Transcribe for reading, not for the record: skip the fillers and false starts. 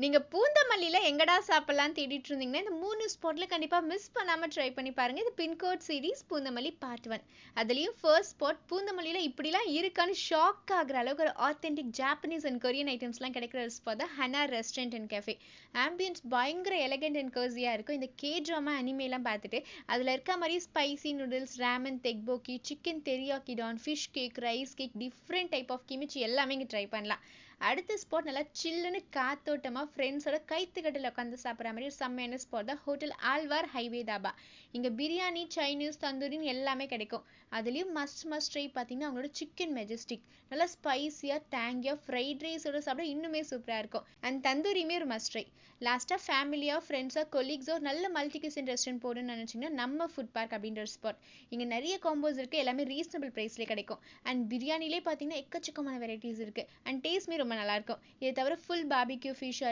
நீங்க பூந்தமல்லியில எங்கடா சாப்பிடலாம்னு தேடிட்டு இருந்தீங்கன்னா, இந்த 3 ஸ்பாட்ல கண்டிப்பா மிஸ் பண்ணாம ட்ரை பண்ணி பாருங்க. இது பின்கோட் சீரிஸ் பூந்தமல்லி பார்ட் 1. அதுலயும் ஃபர்ஸ்ட் ஸ்பாட் பூந்தமல்லியில இப்படிலாம் இருக்கான்னு ஷாக் ஆகுற அளவுக்கு ஒரு ஆத்தென்டிக் ஜாப்பனீஸ் அண்ட் கொரியன் ஐட்டம்ஸ்லாம் கிடைக்கிற ஒரு ஸ்பாட் தான் Hana restaurant and cafe. Ambience பயங்கர எலகண்ட் அண்ட் கர்ஸியா இருக்கும். இந்த கே ட்ராமா அனிமேலாம் பார்த்துட்டு அதில் இருக்க மாதிரி spicy noodles, ramen, tteokbokki, chicken teriyaki don, fish cake, rice cake, different type of kimchi எல்லாமே இங்கே ட்ரை பண்ணலாம். அடுத்த ஸ்பாட் நல்லா சில்லுன்னு காத்தோட்டமாக ஃப்ரெண்ட்ஸோட கைத்துக்கட்டில் உட்காந்து சாப்பிட்ற மாதிரி ஒரு செம்மையான ஸ்பாட் தான் ஹோட்டல் ஆழ்வார் ஹைவே தாபா. இங்கே பிரியாணி, சைனீஸ், தந்தூரின்னு எல்லாமே கிடைக்கும். அதுலேயும் மஸ்ட் ட்ரை பார்த்தீங்கன்னா அவங்களோட சிக்கன் மெஜஸ்டிக் நல்லா ஸ்பைஸியாக டேங்கியாக ஃப்ரைட் ரைஸோட சாப்பிட இன்னுமே சூப்பராக இருக்கும். அண்ட் தந்தூரியுமே ஒரு மஸ்ட் ட்ரை. லாஸ்ட்டாக ஃபேமிலியாக, ஃப்ரெண்ட்ஸாக, கொலீக்ஸோ நல்ல மல்டி கிச்சன் ரெஸ்டாரண்ட் போகணும்னு நினச்சிங்கன்னா நம்ம ஃபுட் பார்க் அப்படின்ற ஒரு ஸ்பாட். இங்கே நிறைய காம்போஸ் இருக்குது, எல்லாமே ரீசனபிள் ப்ரைஸ்லேயே கிடைக்கும். அண்ட் பிரியாணிலே பார்த்தீங்கன்னா எக்கச்சக்கமான வெரைட்டிஸ் இருக்குது. அண்ட் டேஸ்ட்மே ரொம்ப நல்லாயிருக்கும். இதை தவிர ஃபுல் பார்பிக்யூ ஃபிஷ்